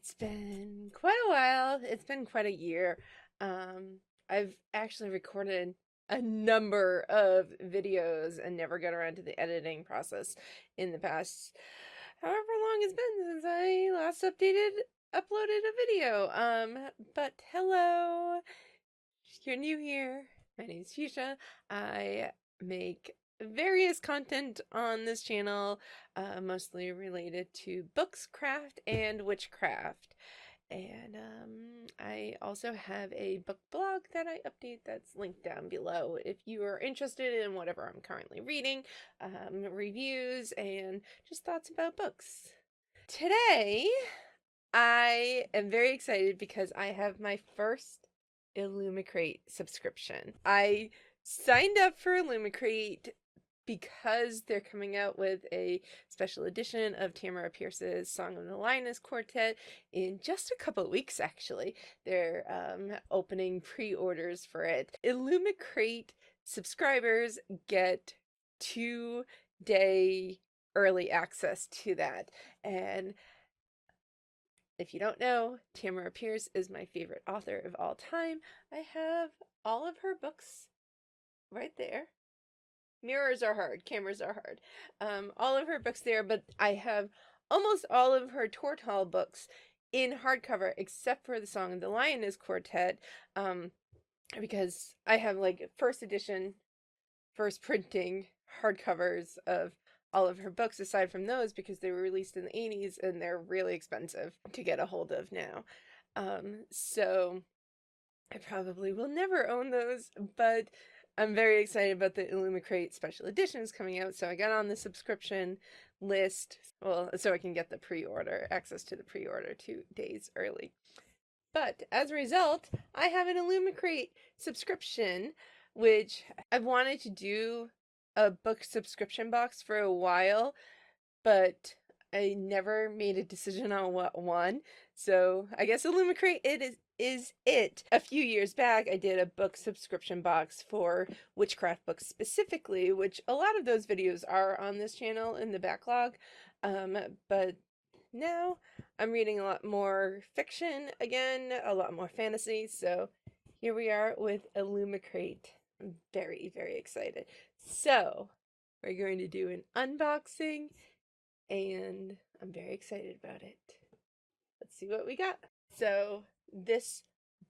It's been quite a while. It's been quite a year. I've actually recorded a number of videos and never got around to the editing process in the past however long it's been since I last uploaded a video. But hello, if you're new here, my name's Fuchsia. I make various content on this channel, mostly related to books, craft, and witchcraft. And I also have a book blog that I update that's linked down below if you are interested in whatever I'm currently reading, reviews, and just thoughts about books. Today, I am very excited because I have my first Illumicrate subscription. I signed up for Illumicrate because they're coming out with a special edition of Tamara Pierce's Song of the Lioness Quartet in just a couple of weeks, actually. They're opening pre-orders for it. Illumicrate subscribers get 2-day early access to that. And if you don't know, Tamara Pierce is my favorite author of all time. I have all of her books right there. Mirrors are hard, cameras are hard. All of her books there, but I have almost all of her Tortall books in hardcover, except for the Song of the Lioness Quartet, because I have like first edition, first printing hardcovers of all of her books aside from those because they were released in the 80s and they're really expensive to get a hold of now. So I probably will never own those, but I'm very excited about the Illumicrate special editions coming out, so I got on the subscription list, well, so I can get the pre-order, access to the pre-order 2 days early. But as a result, I have an Illumicrate subscription, which I've wanted to do a book subscription box for a while, but I never made a decision on what one. So I guess Illumicrate is it. A few years back, I did a book subscription box for witchcraft books specifically, which a lot of those videos are on this channel in the backlog. But now I'm reading a lot more fiction again, a lot more fantasy. So here we are with Illumicrate. I'm very, very excited. So we're going to do an unboxing, and I'm very excited about it. Let's see what we got. So this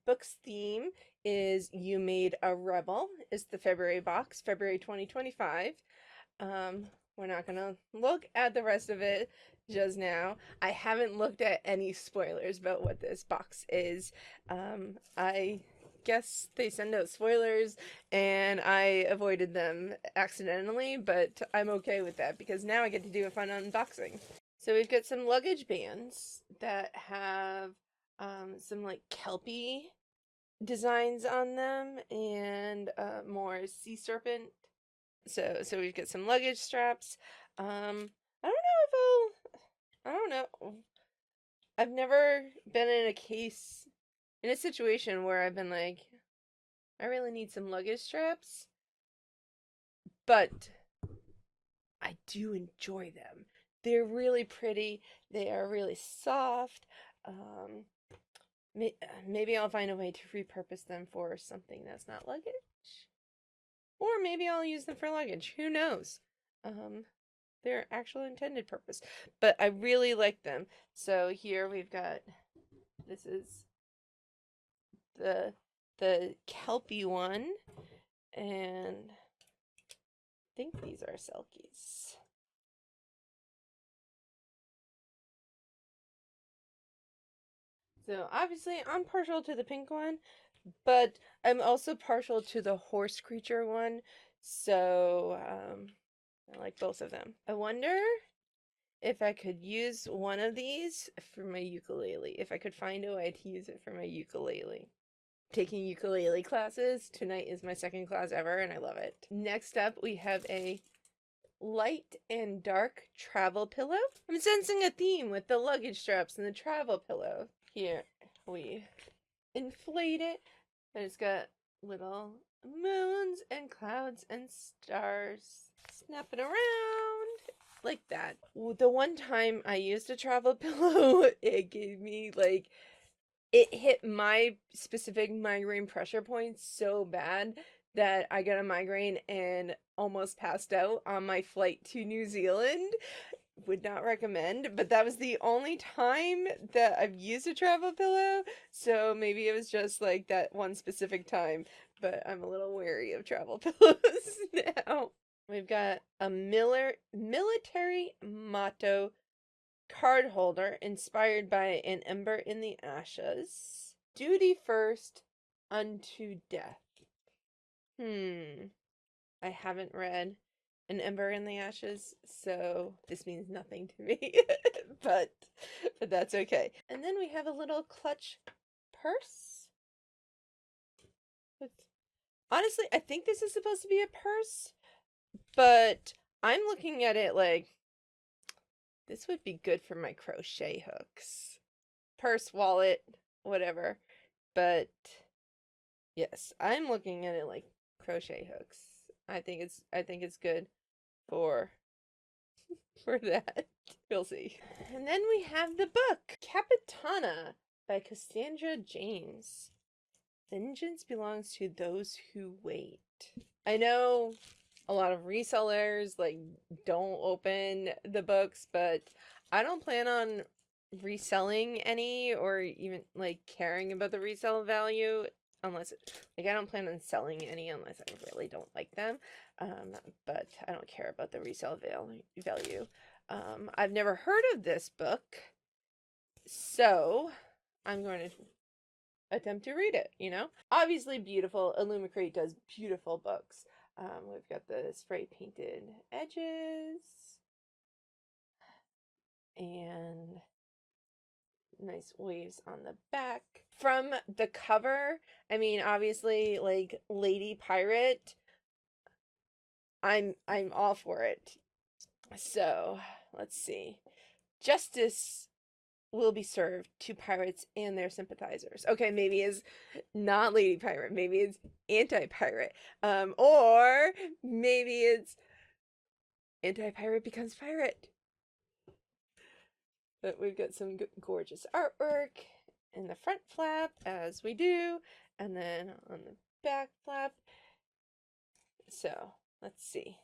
book's theme is You Made a Rebel. It's the February box, February 2025. We're not gonna look at the rest of it just now. I haven't looked at any spoilers about what this box is. I guess they send out spoilers and I avoided them accidentally, but I'm okay with that because now I get to do a fun unboxing. So we've got some luggage bands that have some like kelpie designs on them and more sea serpent. So we've got some luggage straps. I don't know. I've never been in a situation where I've been like, I really need some luggage straps, but I do enjoy them. They're really pretty. They are really soft. Maybe I'll find a way to repurpose them for something that's not luggage. Or maybe I'll use them for luggage. Who knows? Their actual intended purpose. But I really like them. So here we've got, this is the kelpie one. And I think these are selkies. So obviously I'm partial to the pink one, but I'm also partial to the horse creature one. So I like both of them. I wonder if I could use one of these for my ukulele. If I could find a way to use it for my ukulele. Taking ukulele classes. Tonight is my second class ever and I love it. Next up we have a light and dark travel pillow. I'm sensing a theme with the luggage straps and the travel pillow. Here we inflate it, and it's got little moons and clouds and stars. Snap it around like that. The one time I used a travel pillow, it gave me like, it hit my specific migraine pressure points so bad that I got a migraine and almost passed out on my flight to New Zealand. Would not recommend, but that was the only time that I've used a travel pillow, so maybe it was just like that one specific time, but I'm a little wary of travel pillows now. We've got a military motto card holder inspired by an ember in the ashes. Duty first unto death. I haven't read An Ember in the Ashes, so this means nothing to me. but that's okay. And then we have a little clutch purse. Honestly, I think this is supposed to be a purse, but I'm looking at it like this would be good for my crochet hooks. Purse, wallet, whatever. But yes, I'm looking at it like crochet hooks. I think it's good for that. We'll see. And then we have the book Capitana by Cassandra James. Vengeance belongs to those who wait. I know a lot of resellers like don't open the books, but I don't plan on reselling any or even like caring about the resale value unless like I don't plan on selling any unless I really don't like them. But I don't care about the resale value. I've never heard of this book, so I'm going to attempt to read it, you know? Obviously beautiful. Illumicrate does beautiful books. We've got the spray painted edges and nice waves on the back. From the cover, I mean, obviously, like Lady Pirate, I'm all for it. So, let's see. Justice will be served to pirates and their sympathizers. Okay, maybe it's not Lady Pirate, maybe it's anti-pirate. Or maybe it's anti-pirate becomes pirate. But we've got some gorgeous artwork in the front flap, as we do, and then on the back flap. So, let's see.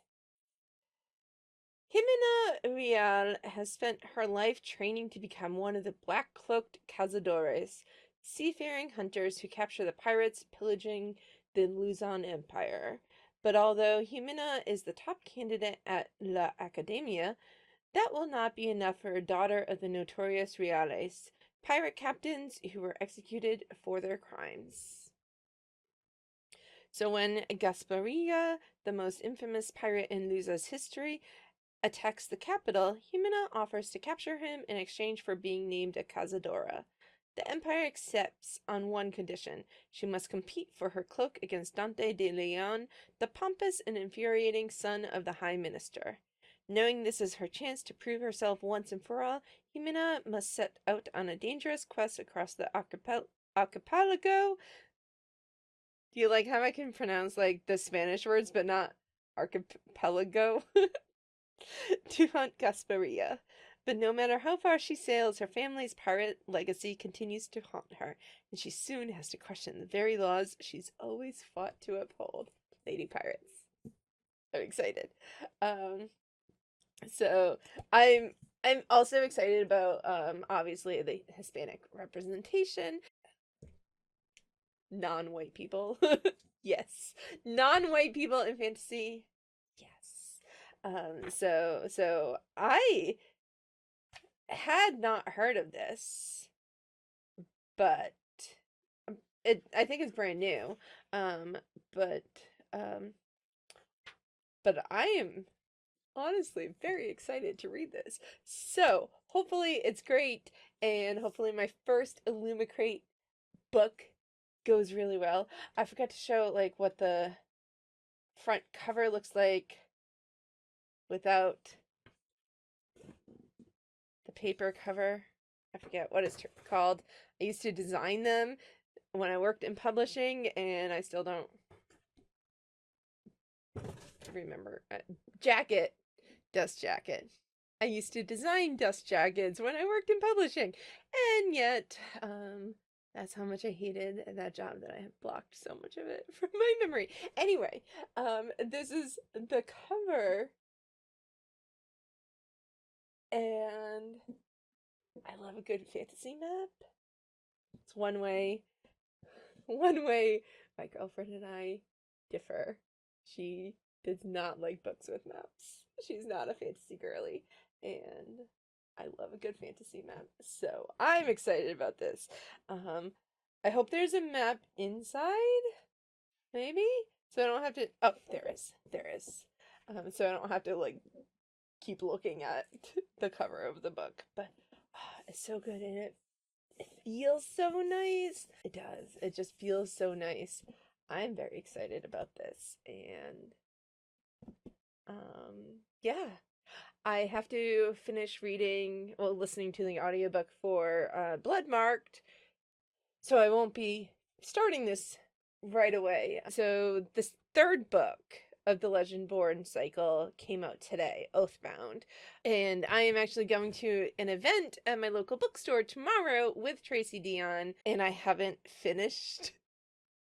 Jimena Real has spent her life training to become one of the black-cloaked cazadores, seafaring hunters who capture the pirates pillaging the Luzon Empire. But although Jimena is the top candidate at La Academia, that will not be enough for a daughter of the notorious Reales, pirate captains who were executed for their crimes. So when Gasparilla, the most infamous pirate in Luza's history, attacks the capital, Jimena offers to capture him in exchange for being named a cazadora. The Empire accepts on one condition. She must compete for her cloak against Dante de Leon, the pompous and infuriating son of the High Minister. Knowing this is her chance to prove herself once and for all, Jimena must set out on a dangerous quest across the archipelago. Do you like how I can pronounce like the Spanish words but not archipelago? To hunt Gasparilla. But no matter how far she sails, her family's pirate legacy continues to haunt her, and she soon has to question the very laws she's always fought to uphold. Lady Pirates. I'm excited. So I'm also excited about obviously the Hispanic representation. Non-white people. Yes. Non-white people in fantasy. Yes. So I had not heard of this, but I think it's brand new. But I am honestly very excited to read this. So hopefully it's great, and hopefully my first Illumicrate book goes really well. I forgot to show like what the front cover looks like without the paper cover. I forget what it's called. I used to design them when I worked in publishing, and I still don't remember. Jacket. Dust jacket. I used to design dust jackets when I worked in publishing, and yet, that's how much I hated that job that I have blocked so much of it from my memory. Anyway, this is the cover, and I love a good fantasy map. It's one way my girlfriend and I differ. She does not like books with maps. She's not a fantasy girly, and I love a good fantasy map. So I'm excited about this. I hope there's a map inside, maybe, so I don't have to. Oh, there is. There is. So I don't have to like keep looking at the cover of the book. But it's so good, and it feels so nice. It does. It just feels so nice. I'm very excited about this, and yeah. I have to finish reading, well, listening to the audiobook for Blood Marked, so I won't be starting this right away. So this third book of the Legendborn cycle came out today, Oathbound, and I am actually going to an event at my local bookstore tomorrow with Tracy Dion, and I haven't finished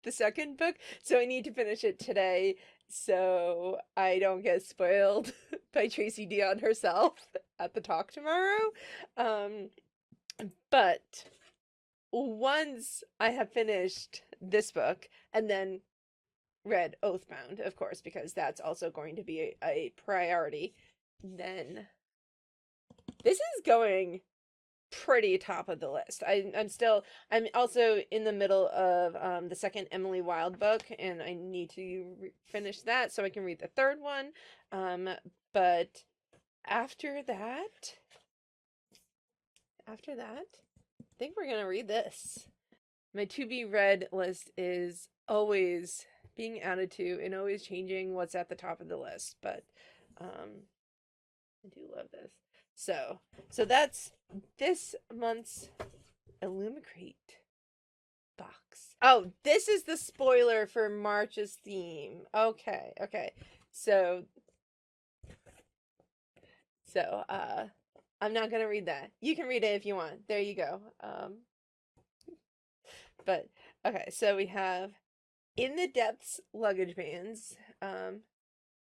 the second book, so I need to finish it today so I don't get spoiled by Tracy Dion herself at the talk tomorrow. But once I have finished this book and then read Oathbound, of course, because that's also going to be a priority, then this is going pretty top of the list. I'm also in the middle of the second Emily Wilde book, and I need to finish that so I can read the third one. But after that, I think we're gonna read this. My to be read list is always being added to and always changing what's at the top of the list, but I do love this. So that's this month's Illumicrate box. Oh, this is the spoiler for March's theme. Okay. So I'm not gonna read that. You can read it if you want. There you go. But okay, so we have In the Depths luggage bands.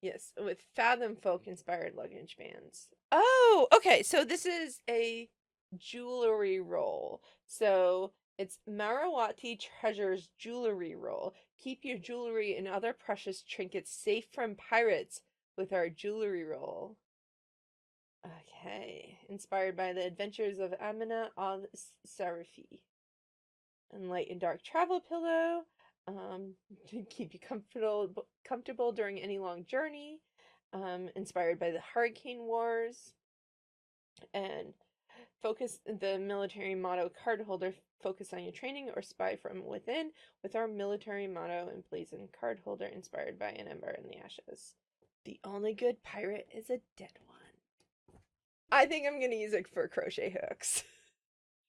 Yes, with Fathom Folk inspired luggage bands. Oh, okay. So this is a jewelry roll. So it's Marawati Treasures jewelry roll. Keep your jewelry and other precious trinkets safe from pirates with our jewelry roll. Okay. Inspired by the adventures of Amina al-Sarafi. And light and dark travel pillow. To keep you comfortable during any long journey. Inspired by the Hurricane Wars. And focus the military motto card holder, focus on your training or spy from within with our military motto emblazoned card holder inspired by an ember in the ashes. The only good pirate is a dead one. I think I'm gonna use it for crochet hooks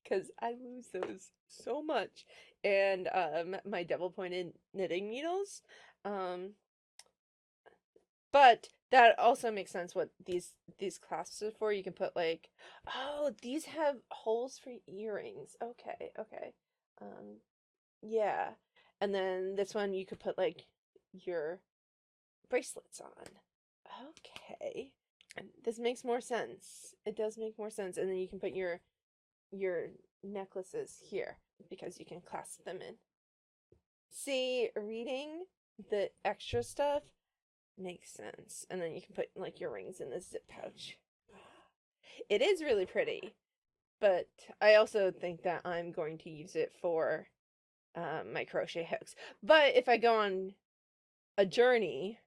because I lose those so much. And my double pointed knitting needles. But that also makes sense what these clasps are for. You can put like, oh, these have holes for earrings. Okay. Yeah. And then this one you could put like your bracelets on. Okay. And this makes more sense. It does make more sense. And then you can put your necklaces here because you can clasp them in. See, reading the extra stuff makes sense. And then you can put like your rings in this zip pouch. It is really pretty, but I also think that I'm going to use it for my crochet hooks. But if I go on a journey,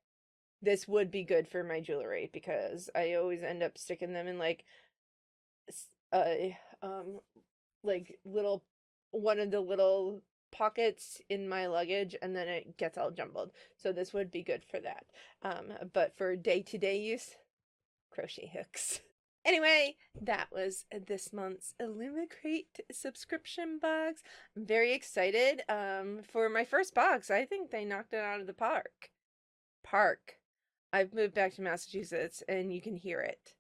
this would be good for my jewelry because I always end up sticking them in like little one of the little pockets in my luggage, and then it gets all jumbled. So this would be good for that. But for day-to-day use, crochet hooks. Anyway, that was this month's Illumicrate subscription box. I'm very excited for my first box. I think they knocked it out of the park. I've moved back to Massachusetts, and you can hear it.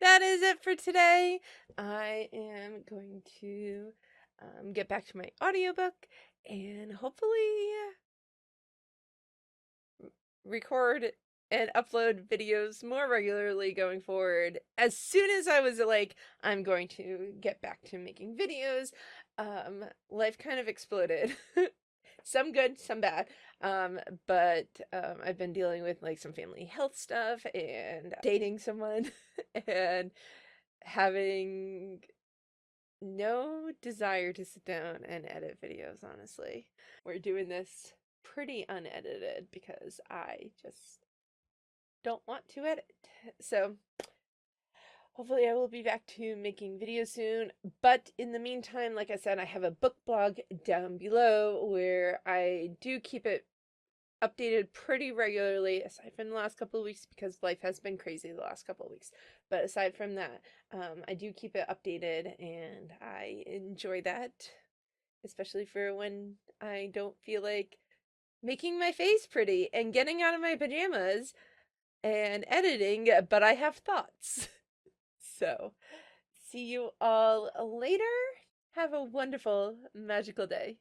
that is it for today. I am going to get back to my audiobook and hopefully record and upload videos more regularly going forward. As soon as I was like, I'm going to get back to making videos, life kind of exploded. Some good, some bad. But I've been dealing with like some family health stuff and dating someone and having no desire to sit down and edit videos, honestly. We're doing this pretty unedited because I just don't want to edit. So hopefully I will be back to making videos soon. But in the meantime, like I said, I have a book blog down below where I do keep it updated pretty regularly, aside from the last couple of weeks because life has been crazy the last couple of weeks. But aside from that, I do keep it updated and I enjoy that, especially for when I don't feel like making my face pretty and getting out of my pajamas and editing, but I have thoughts. So, see you all later. Have a wonderful, magical day.